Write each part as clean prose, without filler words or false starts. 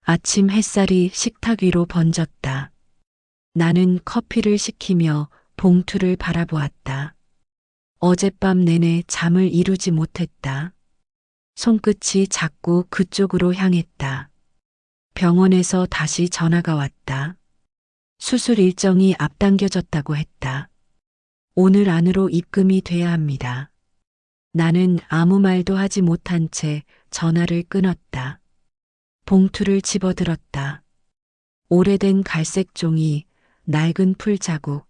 아침 햇살이 식탁 위로 번졌다. 나는 커피를 시키며 봉투를 바라보았다. 어젯밤 내내 잠을 이루지 못했다. 손끝이 자꾸 그쪽으로 향했다. 병원에서 다시 전화가 왔다. 수술 일정이 앞당겨졌다고 했다. 오늘 안으로 입금이 돼야 합니다. 나는 아무 말도 하지 못한 채 전화를 끊었다. 봉투를 집어들었다. 오래된 갈색 종이, 낡은 풀 자국.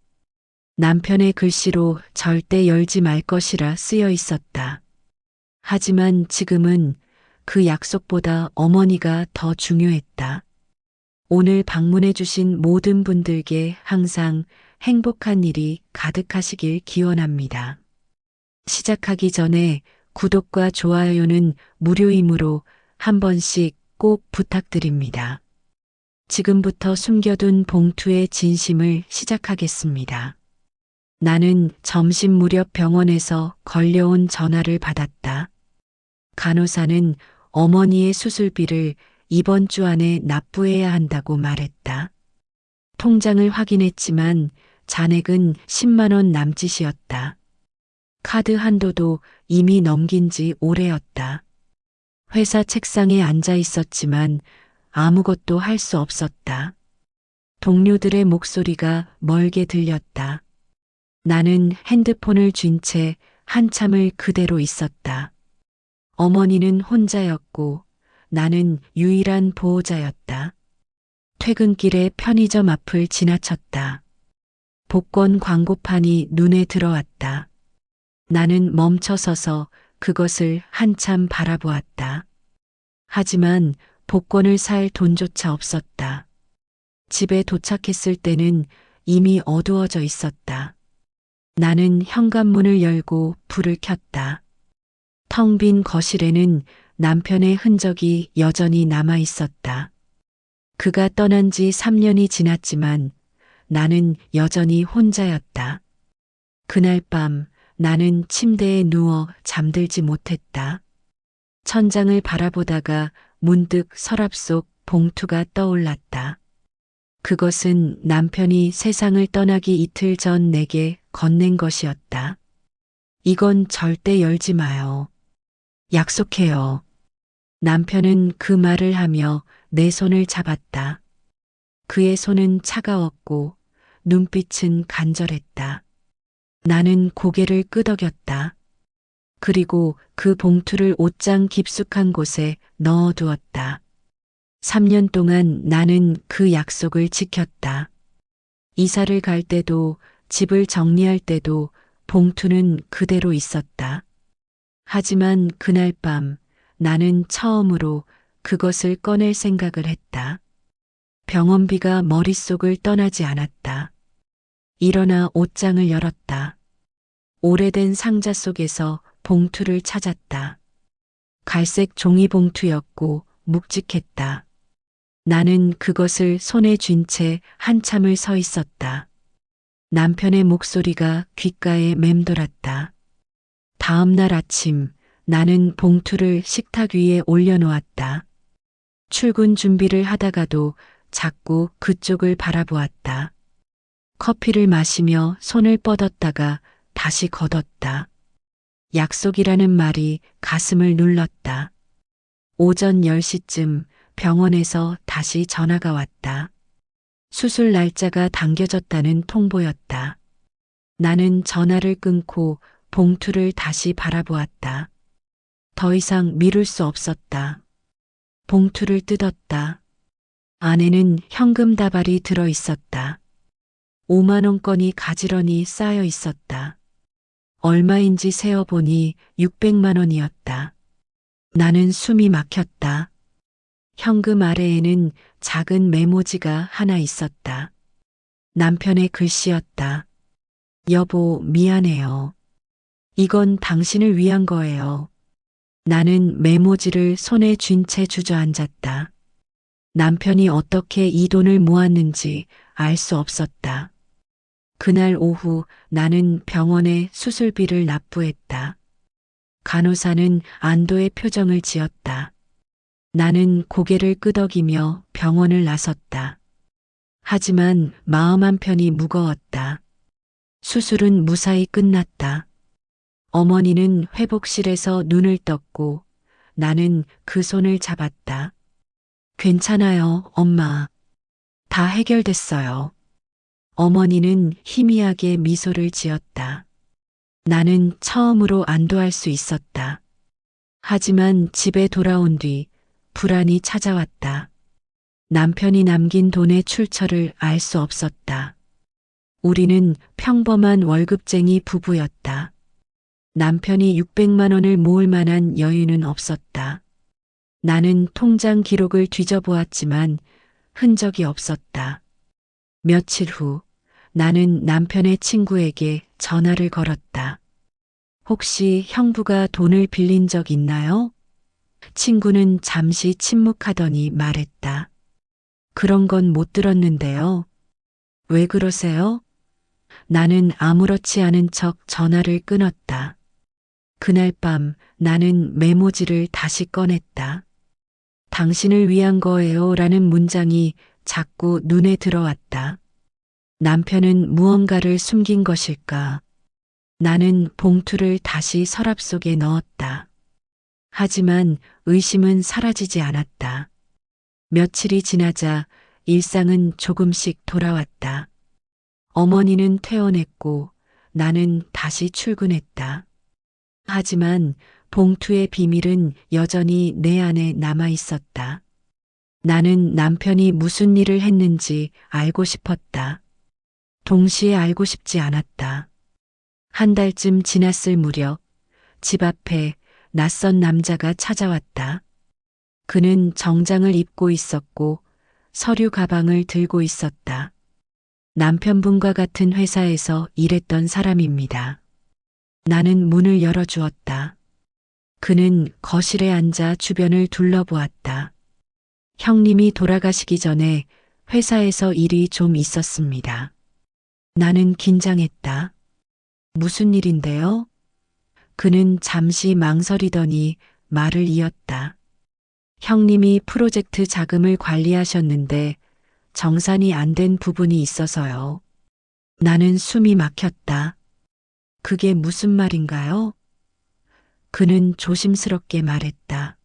남편의 글씨로 절대 열지 말 것이라 쓰여 있었다. 하지만 지금은 그 약속보다 어머니가 더 중요했다. 오늘 방문해 주신 모든 분들께 항상 행복한 일이 가득하시길 기원합니다. 시작하기 전에 구독과 좋아요는 무료이므로 한 번씩 꼭 부탁드립니다. 지금부터 숨겨둔 봉투의 진심을 시작하겠습니다. 나는 점심 무렵 병원에서 걸려온 전화를 받았다. 간호사는 어머니의 수술비를 이번 주 안에 납부해야 한다고 말했다. 통장을 확인했지만 잔액은 10만 원 남짓이었다. 카드 한도도 이미 넘긴 지 오래였다. 회사 책상에 앉아 있었지만 아무것도 할 수 없었다. 동료들의 목소리가 멀게 들렸다. 나는 핸드폰을 쥔 채 한참을 그대로 있었다. 어머니는 혼자였고 나는 유일한 보호자였다. 퇴근길에 편의점 앞을 지나쳤다. 복권 광고판이 눈에 들어왔다. 나는 멈춰서서 그것을 한참 바라보았다. 하지만 복권을 살 돈조차 없었다. 집에 도착했을 때는 이미 어두워져 있었다. 나는 현관문을 열고 불을 켰다. 텅 빈 거실에는 남편의 흔적이 여전히 남아 있었다. 그가 떠난 지 3년이 지났지만 나는 여전히 혼자였다. 그날 밤 나는 침대에 누워 잠들지 못했다. 천장을 바라보다가 문득 서랍 속 봉투가 떠올랐다. 그것은 남편이 세상을 떠나기 이틀 전 내게 건넨 것이었다. 이건 절대 열지 마요. 약속해요. 남편은 그 말을 하며 내 손을 잡았다. 그의 손은 차가웠고 눈빛은 간절했다. 나는 고개를 끄덕였다. 그리고 그 봉투를 옷장 깊숙한 곳에 넣어두었다. 3년 동안 나는 그 약속을 지켰다. 이사를 갈 때도 집을 정리할 때도 봉투는 그대로 있었다. 하지만 그날 밤 나는 처음으로 그것을 꺼낼 생각을 했다. 병원비가 머릿속을 떠나지 않았다. 일어나 옷장을 열었다. 오래된 상자 속에서 봉투를 찾았다. 갈색 종이 봉투였고 묵직했다. 나는 그것을 손에 쥔 채 한참을 서 있었다. 남편의 목소리가 귓가에 맴돌았다. 다음 날 아침 나는 봉투를 식탁 위에 올려놓았다. 출근 준비를 하다가도 자꾸 그쪽을 바라보았다. 커피를 마시며 손을 뻗었다가 다시 걷었다. 약속이라는 말이 가슴을 눌렀다. 오전 10시쯤 병원에서 다시 전화가 왔다. 수술 날짜가 당겨졌다는 통보였다. 나는 전화를 끊고 봉투를 다시 바라보았다. 더 이상 미룰 수 없었다. 봉투를 뜯었다. 안에는 현금 다발이 들어 있었다. 5만 원권이 가지런히 쌓여 있었다. 얼마인지 세어보니 600만 원이었다. 나는 숨이 막혔다. 현금 아래에는 작은 메모지가 하나 있었다. 남편의 글씨였다. 여보, 미안해요. 이건 당신을 위한 거예요. 나는 메모지를 손에 쥔 채 주저앉았다. 남편이 어떻게 이 돈을 모았는지 알 수 없었다. 그날 오후 나는 병원에 수술비를 납부했다. 간호사는 안도의 표정을 지었다. 나는 고개를 끄덕이며 병원을 나섰다. 하지만 마음 한편이 무거웠다. 수술은 무사히 끝났다. 어머니는 회복실에서 눈을 떴고 나는 그 손을 잡았다. 괜찮아요, 엄마. 다 해결됐어요. 어머니는 희미하게 미소를 지었다. 나는 처음으로 안도할 수 있었다. 하지만 집에 돌아온 뒤 불안이 찾아왔다. 남편이 남긴 돈의 출처를 알 수 없었다. 우리는 평범한 월급쟁이 부부였다. 남편이 600만 원을 모을 만한 여유는 없었다. 나는 통장 기록을 뒤져보았지만 흔적이 없었다. 며칠 후 나는 남편의 친구에게 전화를 걸었다. 혹시 형부가 돈을 빌린 적 있나요? 친구는 잠시 침묵하더니 말했다. 그런 건 못 들었는데요. 왜 그러세요? 나는 아무렇지 않은 척 전화를 끊었다. 그날 밤 나는 메모지를 다시 꺼냈다. 당신을 위한 거예요 라는 문장이 자꾸 눈에 들어왔다. 남편은 무언가를 숨긴 것일까? 나는 봉투를 다시 서랍 속에 넣었다. 하지만 의심은 사라지지 않았다. 며칠이 지나자 일상은 조금씩 돌아왔다. 어머니는 퇴원했고 나는 다시 출근했다. 하지만 봉투의 비밀은 여전히 내 안에 남아 있었다. 나는 남편이 무슨 일을 했는지 알고 싶었다. 동시에 알고 싶지 않았다. 한 달쯤 지났을 무렵 집 앞에 낯선 남자가 찾아왔다. 그는 정장을 입고 있었고 서류 가방을 들고 있었다. 남편분과 같은 회사에서 일했던 사람입니다. 나는 문을 열어주었다. 그는 거실에 앉아 주변을 둘러보았다. 형님이 돌아가시기 전에 회사에서 일이 좀 있었습니다. 나는 긴장했다. 무슨 일인데요? 그는 잠시 망설이더니 말을 이었다. 형님이 프로젝트 자금을 관리하셨는데 정산이 안 된 부분이 있어서요. 나는 숨이 막혔다. 그게 무슨 말인가요? 그는 조심스럽게 말했다.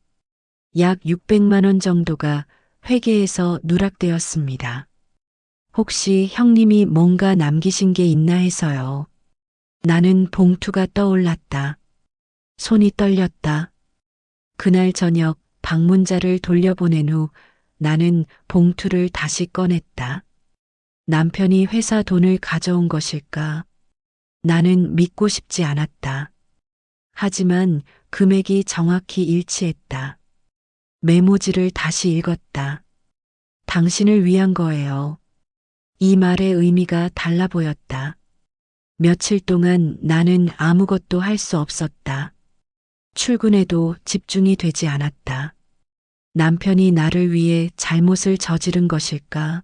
약 600만 원 정도가 회계에서 누락되었습니다. 혹시 형님이 뭔가 남기신 게 있나 해서요. 나는 봉투가 떠올랐다. 손이 떨렸다. 그날 저녁 방문자를 돌려보낸 후 나는 봉투를 다시 꺼냈다. 남편이 회사 돈을 가져온 것일까? 나는 믿고 싶지 않았다. 하지만 금액이 정확히 일치했다. 메모지를 다시 읽었다. 당신을 위한 거예요. 이 말의 의미가 달라 보였다. 며칠 동안 나는 아무것도 할 수 없었다. 출근해도 집중이 되지 않았다. 남편이 나를 위해 잘못을 저지른 것일까?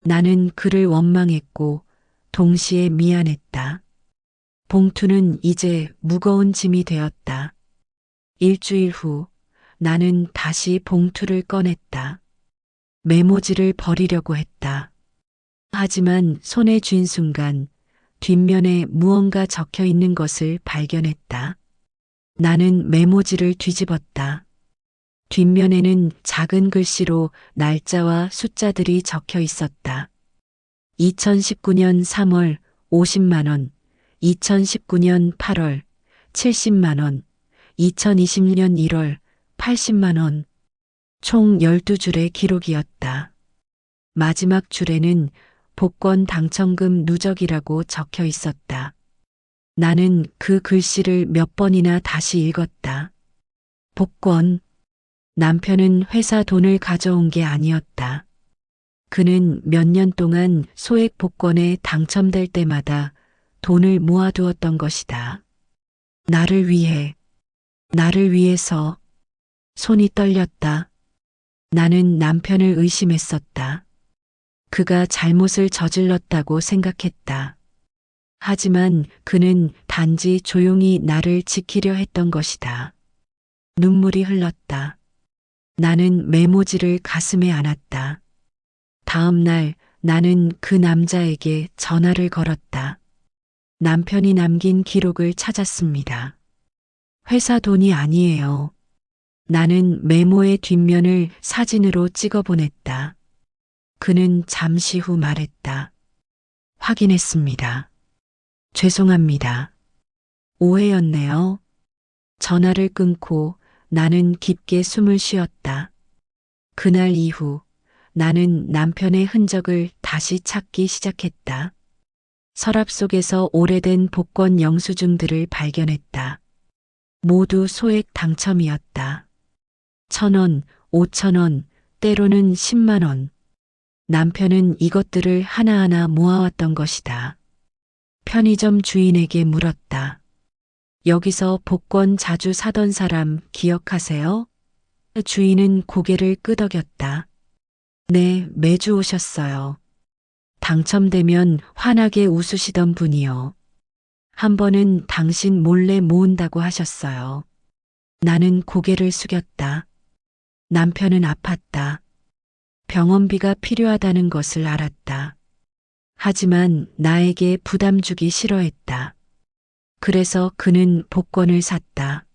나는 그를 원망했고 동시에 미안했다. 봉투는 이제 무거운 짐이 되었다. 일주일 후 나는 다시 봉투를 꺼냈다. 메모지를 버리려고 했다. 하지만 손에 쥔 순간 뒷면에 무언가 적혀 있는 것을 발견했다. 나는 메모지를 뒤집었다. 뒷면에는 작은 글씨로 날짜와 숫자들이 적혀 있었다. 2019년 3월 50만 원, 2019년 8월 70만 원, 2020년 1월 80만 원. 총 12줄의 기록이었다. 마지막 줄에는 복권 당첨금 누적이라고 적혀 있었다. 나는 그 글씨를 몇 번이나 다시 읽었다. 복권. 남편은 회사 돈을 가져온 게 아니었다. 그는 몇 년 동안 소액 복권에 당첨될 때마다 돈을 모아두었던 것이다. 나를 위해, 나를 위해서. 손이 떨렸다. 나는 남편을 의심했었다. 그가 잘못을 저질렀다고 생각했다. 하지만 그는 단지 조용히 나를 지키려 했던 것이다. 눈물이 흘렀다. 나는 메모지를 가슴에 안았다. 다음 날 나는 그 남자에게 전화를 걸었다. 남편이 남긴 기록을 찾았습니다. 회사 돈이 아니에요. 나는 메모의 뒷면을 사진으로 찍어 보냈다. 그는 잠시 후 말했다. 확인했습니다. 죄송합니다. 오해였네요. 전화를 끊고 나는 깊게 숨을 쉬었다. 그날 이후 나는 남편의 흔적을 다시 찾기 시작했다. 서랍 속에서 오래된 복권 영수증들을 발견했다. 모두 소액 당첨이었다. 1,000원, 5,000원, 때로는 10만 원. 남편은 이것들을 하나하나 모아왔던 것이다. 편의점 주인에게 물었다. 여기서 복권 자주 사던 사람 기억하세요? 주인은 고개를 끄덕였다. 네, 매주 오셨어요. 당첨되면 환하게 웃으시던 분이요. 한 번은 당신 몰래 모은다고 하셨어요. 나는 고개를 숙였다. 남편은 아팠다. 병원비가 필요하다는 것을 알았다. 하지만 나에게 부담 주기 싫어했다. 그래서 그는 복권을 샀다.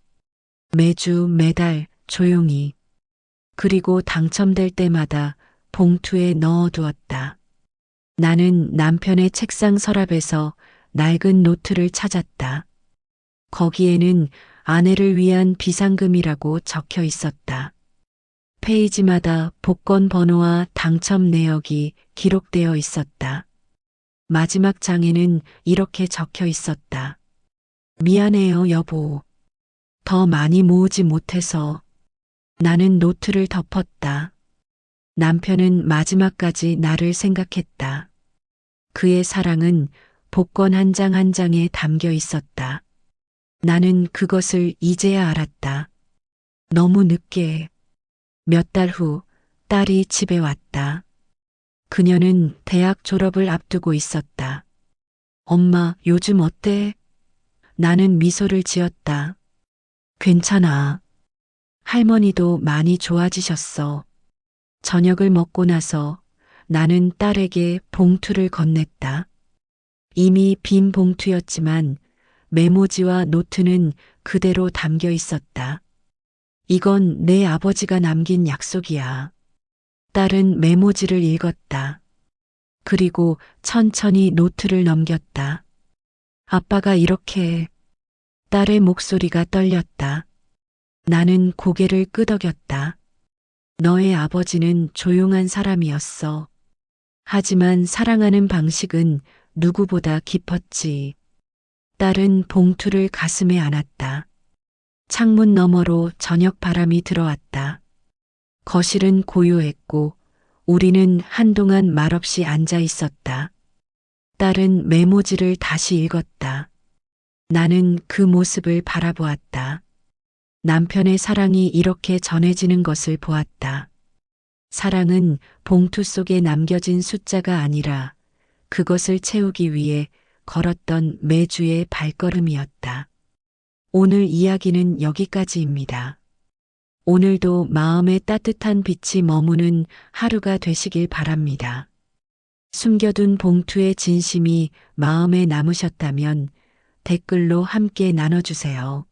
매주 매달 조용히. 그리고 당첨될 때마다 봉투에 넣어두었다. 나는 남편의 책상 서랍에서 낡은 노트를 찾았다. 거기에는 아내를 위한 비상금이라고 적혀 있었다. 페이지마다 복권 번호와 당첨 내역이 기록되어 있었다. 마지막 장에는 이렇게 적혀 있었다. 미안해요, 여보. 더 많이 모으지 못해서. 나는 노트를 덮었다. 남편은 마지막까지 나를 생각했다. 그의 사랑은 복권 한 장 한 장에 담겨 있었다. 나는 그것을 이제야 알았다. 너무 늦게. 몇 달 후 딸이 집에 왔다. 그녀는 대학 졸업을 앞두고 있었다. 엄마, 요즘 어때? 나는 미소를 지었다. 괜찮아. 할머니도 많이 좋아지셨어. 저녁을 먹고 나서 나는 딸에게 봉투를 건넸다. 이미 빈 봉투였지만 메모지와 노트는 그대로 담겨 있었다. 이건 내 아버지가 남긴 약속이야. 딸은 메모지를 읽었다. 그리고 천천히 노트를 넘겼다. 아빠가 이렇게. 딸의 목소리가 떨렸다. 나는 고개를 끄덕였다. 너의 아버지는 조용한 사람이었어. 하지만 사랑하는 방식은 누구보다 깊었지. 딸은 봉투를 가슴에 안았다. 창문 너머로 저녁 바람이 들어왔다. 거실은 고요했고 우리는 한동안 말없이 앉아 있었다. 딸은 메모지를 다시 읽었다. 나는 그 모습을 바라보았다. 남편의 사랑이 이렇게 전해지는 것을 보았다. 사랑은 봉투 속에 남겨진 숫자가 아니라 그것을 채우기 위해 걸었던 매주의 발걸음이었다. 오늘 이야기는 여기까지입니다. 오늘도 마음에 따뜻한 빛이 머무는 하루가 되시길 바랍니다. 숨겨둔 봉투의 진심이 마음에 남으셨다면 댓글로 함께 나눠주세요.